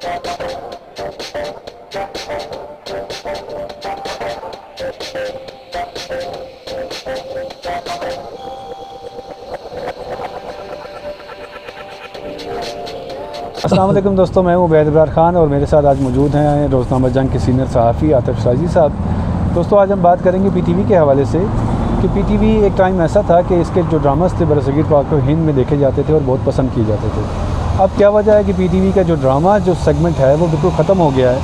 अस्सलाम वालेकुम दोस्तों, मैं हूँ उबैद इब्रार ख़ान और मेरे साथ आज मौजूद हैं रोज़नामा जंग के सीनियर सहाफ़ी आतिफ़ शाजी साहब। दोस्तों, आज हम बात करेंगे पीटीवी के हवाले से कि पीटीवी एक टाइम ऐसा था कि इसके जो ड्रामास थे बरसगीर पाक और हिंद में देखे जाते थे और बहुत पसंद किए जाते थे। अब क्या वजह है कि पीटीवी का जो ड्रामा जो सेगमेंट है वो बिल्कुल ख़त्म हो गया है।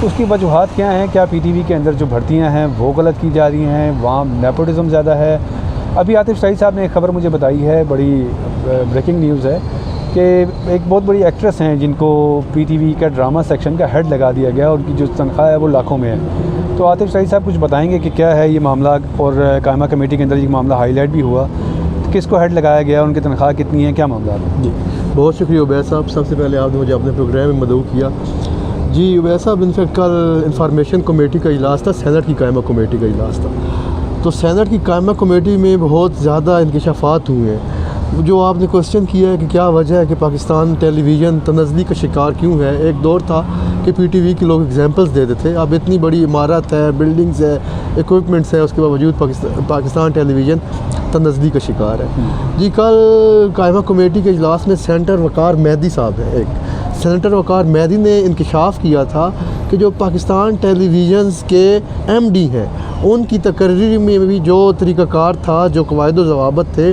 उसकी वजूहात क्या हैं? क्या पीटीवी के अंदर जो भर्तियाँ हैं वो गलत की जा रही हैं? वहाँ नेपोटिज़म ज़्यादा है? अभी आतिफ़ शाजी साहब ने एक ख़बर मुझे बताई है, बड़ी ब्रेकिंग न्यूज़ है कि एक बहुत बड़ी एक्ट्रेस हैं जिनको पीटीवी का ड्रामा सेक्शन का हेड लगा दिया गया और उनकी जो तनख्वाह है वो लाखों में है। तो आतिफ़ शाही साहब कुछ बताएंगे कि क्या है ये मामला, और कायमा कमेटी के अंदर ये मामला हाईलाइट भी हुआ, तो किसको हेड लगाया गया, उनकी तनख्वाह कितनी है, क्या मामला है? जी, बहुत शुक्रिया उबैद साहब। सबसे पहले आपने मुझे अपने प्रोग्राम में मदऊ किया। जी उबैद साहब, इनफैक्ट कल इंफॉर्मेशन कमेटी का इजलास था, सेनेट की कायमा कमेटी का इजलास था। तो सेनेट की कायमा कमेटी में बहुत ज़्यादा इंकशाफात हुए हैं। जो आपने क्वेश्चन किया है कि क्या वजह है कि पाकिस्तान टेलीविज़न तनज़्ज़ुली का शिकार क्यों है। एक दौर था कि पीटीवी के लोग एग्जांपल्स देते थे, अब इतनी बड़ी इमारत है, बिल्डिंग्स है, इक्विपमेंट्स है, उसके बावजूद पाकिस्तान टेलीविज़न तनज़्ज़ुली का शिकार है। जी, कल कायमा कमेटी के इजलास में सेनेटर वक़ार मेहदी साहब हैं, एक सेनेटर वक़ार मेहदी ने इंकशाफ किया था कि जो पाकिस्तान टेलीविज़न के MD हैं उनकी तकर्री में भी जो तरीक़ाकार था, जो क़वायद व ज़वाबित थे,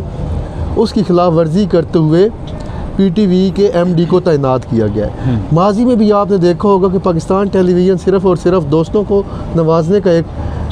उसकी खिलाफ वर्जी करते हुए पीटीवी के MD को तैनात किया गया है। माजी में भी आपने देखा होगा कि पाकिस्तान टेलीविज़न सिर्फ़ और सिर्फ दोस्तों को नवाजने का एक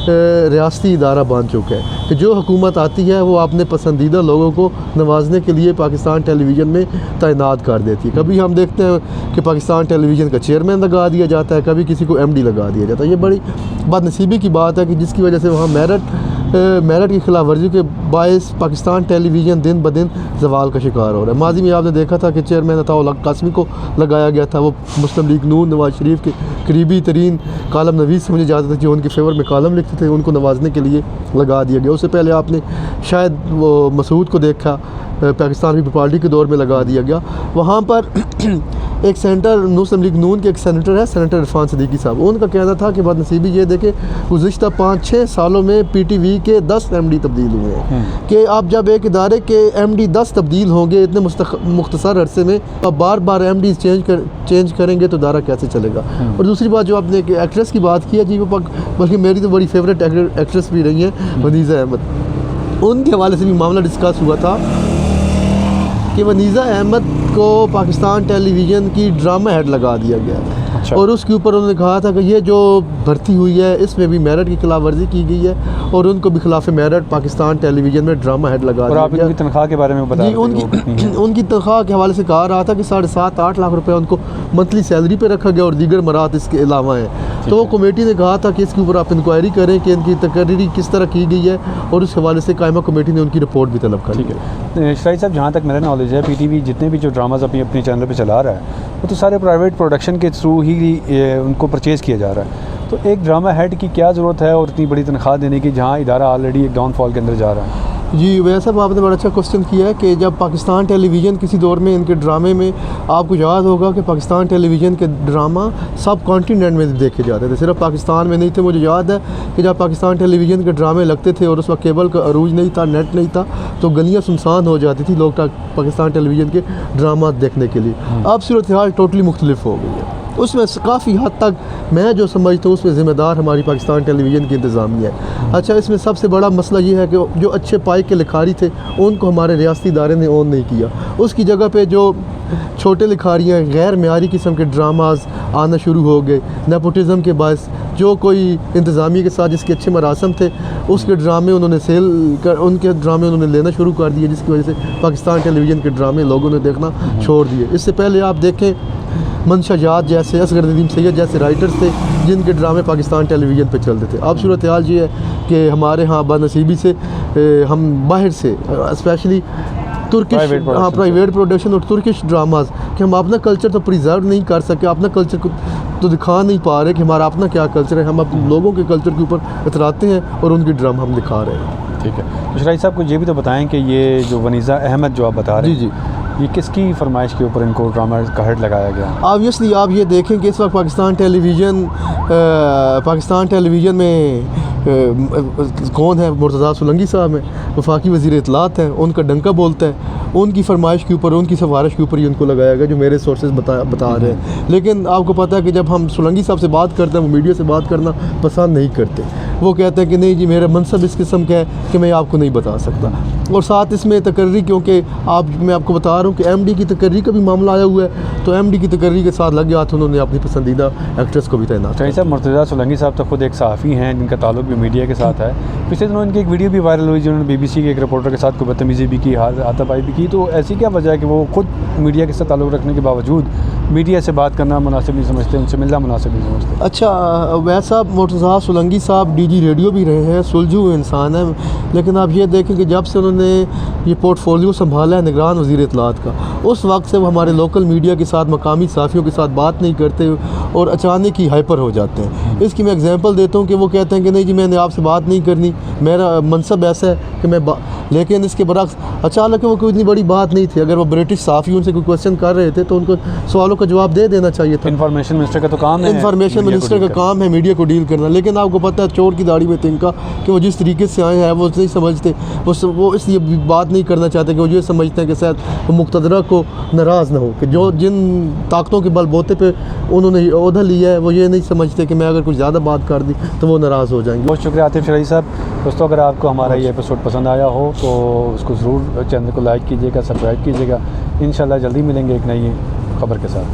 रियासती इदारा बन चुका है कि जो हुकूमत आती है वो अपने पसंदीदा लोगों को नवाजने के लिए पाकिस्तान टेलीविज़न में तैनात कर देती है। कभी हम देखते हैं कि पाकिस्तान टेलीविज़न का चेयरमैन लगा दिया जाता है, कभी किसी को MD लगा दिया जाता है। ये बड़ी बदनसीबी की बात है कि जिसकी वजह से वहाँ मेरिट की खिलाफ वर्जी के बायस पाकिस्तान टेलीविज़न दिन ब दिन जवाल का शिकार हो रहा है। माजी में आपने देखा था कि चेयरमैन अताउल हक कासमी को लगाया गया था, वो मुस्लिम लीग नून नवाज शरीफ के करीबी तरीन कालम नवीस समझे जाते थे, जो उनके फेवर में कालम लिखते थे, उनको नवाजने के लिए लगा दिया गया। उससे पहले आपने शायद वो मसूद को देखा, पाकिस्तान पीपल्स पार्टी के दौर में लगा दिया गया। वहाँ पर एक सेनेटर मुस्लिम लीग नून के एक सेनेटर है, सेनेटर इरफान सदीकी साहब, उनका कहना था कि बदनसीबी ये देखे गुज़िश्ता 5-6 सालों में पीटीवी के 10 MD तब्दील हुए हैं कि अब जब एक इदारे के MD 10 तब्दील होंगे इतने मुख्तसर अरसे में, अब बार बार MD चेंज करेंगे तो इदारा कैसे चलेगा। और दूसरी बात जो आपने एक्ट्रेस की बात की है, जी वो बल्कि मेरी तो बड़ी फेवरेट एक्ट्रेस भी रही है वनीज़ा अहमद, उनके हवाले से भी मामला डिस्कस हुआ था कि वनीज़ा अहमद को पाकिस्तान टेलीविज़न की ड्रामा हेड लगा दिया गया। अच्छा। और उसके ऊपर उन्होंने कहा था कि ये जो भर्ती हुई है इसमें भी मेरिट की खिलाफ वर्जी की गई है और उनको भी खिलाफ मेरिट पाकिस्तान टेलीविज़न में ड्रामा हेड लगा दिया गया। उनकी तनख्वाह के बारे में बता रहे थे? उनकी तनख्वाह के हवाले से कहा रहा था कि 7.5-8 लाख रुपये उनको मंथली सैलरी पे रखा गया और दीगर मरात इसके अलावा हैं। तो कमेटी ने कहा था कि इसके ऊपर आप इंक्वायरी करें कि इनकी तकरीरी किस तरह की गई है और उस हवाले से कायमा कमेटी ने उनकी रिपोर्ट भी तलब कर। ठीक है शाहिद साहब, जहाँ तक मेरा नॉलेज है पीटीवी जितने भी जो ड्रामाज अपने चैनल पे चला रहा है वो तो सारे प्राइवेट प्रोडक्शन के थ्रू ही उनको परचेज़ किया जा रहा है। तो एक ड्रामा हेड की क्या ज़रूरत है और इतनी बड़ी तनख्वाह देने की, जहाँ इदारा ऑलरेडी एक डाउनफॉल के अंदर जा रहा है? जी वैसे आपने बड़ा अच्छा क्वेश्चन किया है कि जब पाकिस्तान टेलीविज़न किसी दौर में इनके ड्रामे में, आपको याद होगा कि पाकिस्तान टेलीविज़न के ड्रामा सब कॉन्टिनेंट में देखे जाते थे, सिर्फ पाकिस्तान में नहीं थे। मुझे याद है कि जब पाकिस्तान टेलीविज़न के ड्रामे लगते थे और उस वक्त केबल का अरूज नहीं था, नेट नहीं था, तो गलियाँ सुनसान हो जाती थी लोग पाकिस्तान टेलीविज़न के ड्रामा देखने के लिए। अब सूरत हाल टोटली मुख्तलिफ हो गई है। उसमें काफ़ी हद तक मैं जो समझता हूँ उसमें ज़िम्मेदार हमारी पाकिस्तान टेलीविज़न की इंतज़ामिया है। अच्छा, इसमें सबसे बड़ा मसला ये है कि जो अच्छे पाई के लिखारी थे उनको हमारे रियासती इदारे ने ऑन नहीं किया। उसकी जगह पे जो छोटे लिखारियाँ गैर मेयारी किस्म के ड्रामाज आना शुरू हो गए, नेपोटिज़म के बायस जो कोई इंतज़ामिया के साथ जिसके अच्छे मरासम थे उसके ड्रामे उनके ड्रामे उन्होंने लेना शुरू कर दिए, जिसकी वजह से पाकिस्तान टेलीविज़न के ड्रामे लोगों ने देखना छोड़ दिए। इससे पहले आप देखें मंशा जात जैसे, असगर नदीम सैयद जैसे राइटर्स थे जिनके ड्रामे पाकिस्तान टेलीविज़न पे चलते थे। अब सूरत हाल ये है कि हमारे यहाँ बदनसीबी से हम बाहर से स्पेशली तुर्किश प्राइवेट प्रोडक्शन और तुर्किश ड्रामाज कि हम अपना कल्चर तो प्रिजर्व नहीं कर सके, अपना कल्चर को तो दिखा नहीं पा रहे कि हमारा अपना क्या कल्चर है। हम अपने लोगों के कल्चर के ऊपर इतराते हैं और उनकी ड्रामा हम दिखा रहे हैं। ठीक है, शाहिद साहब को ये भी तो बताएं कि ये जो वनीज़ा अहमद जो आप बता रहे हैं, जी ये किसकी फरमाइश के ऊपर इनको ड्रामा का हेड लगाया गया? ऑब्वियसली आप ये देखें कि इस वक्त पाकिस्तान टेलीविज़न में कौन है, मुर्तज़ा सोलंकी साहब हैं, वफाकी वज़ीर इत्तलात हैं, उनका डंका बोलता है, उनकी फरमाइश के ऊपर, उनकी सिफारिश के ऊपर ही उनको लगाया गया, जो मेरे सोर्सेज बता रहे हैं। लेकिन आपको पता है कि जब हम सोलंकी साहब से बात करते हैं, वो मीडिया से बात करना पसंद नहीं करते। वो कहते हैं कि नहीं जी, मेरा मनसब इस किस्म का है कि मैं आपको नहीं बता सकता। और साथ इसमें तकर्री, क्योंकि मैं आपको बता रहा हूँ कि MD की तकर्री का भी मामला आया हुआ है, तो MD की तकर्री के साथ लग गया था, उन्होंने अपनी पसंदीदा एक्ट्रेस को भी तैनात तो साहब मुर्तज़ा सोलंकी साहब तो खुद एक सहाफ़ी हैं जिनका ताल्लुक भी मीडिया के साथ है। पिछले दिनों इनकी एक वीडियो भी वायरल हुई जिन्होंने BBC के एक रिपोर्टर के साथ कोई बदतमीज़ी भी की, हाथापाई भी की। तो ऐसी क्या वजह है कि वो खुद मीडिया के साथ ताल्लुक रखने के बावजूद मीडिया से बात करना मुनासिब नहीं समझते, उनसे मिलना मुनासिब नहीं समझते? अच्छा, वैसा मुर्तज़ा सोलंकी साहब DG रेडियो भी रहे हैं, सुलझू इंसान है, लेकिन आप ये देखें कि जब से उन्होंने ये पोर्टफोलियो संभाला है निगरान वज़ीर इत्तलात का, उस वक्त से वो हमारे लोकल मीडिया के साथ, मकामी सहाफ़ियों के साथ बात नहीं करते और अचानक ही हाइपर हो जाते हैं। इसकी मैं एग्जांपल देता हूँ कि वो कहते हैं कि नहीं जी, मैंने आपसे बात नहीं करनी, मेरा मनसब ऐसा है कि लेकिन इसके बरक्स अचानक वो कोई इतनी बड़ी बात नहीं थी। अगर वो ब्रिटिश सहाफ़ी उनसे कोई क्वेश्चन कर रहे थे तो उनको सवालों का जवाब दे देना चाहिए था। इन्फॉर्मेशन मिनिस्टर का तो काम है, इन्फॉर्मेशन मिनिस्टर का काम है मीडिया को डील करना। लेकिन आपको पता है चोर की दाढ़ी में तिनका, कि वो जिस तरीके से आए हैं वो नहीं समझते, वो इसलिए बात नहीं करना चाहते कि वो ये समझते हैं कि शायद वो मुक़्तदरा को नाराज़ ना हो, कि जो जिन ताकतों के बलबूते पे उन्होंने ओहदा लिया है, वो ये नहीं समझते कि मैं अगर कुछ ज़्यादा बात कर दी तो वो नाराज़ हो जाएंगे। बहुत शुक्रिया आतिफ शरई साहब। दोस्तों, अगर आपको हमारा ये एपिसोड पसंद आया हो तो उसको ज़रूर चैनल को लाइक कीजिएगा, सब्सक्राइब कीजिएगा। इंशाल्लाह जल्दी मिलेंगे एक नई खबर के साथ।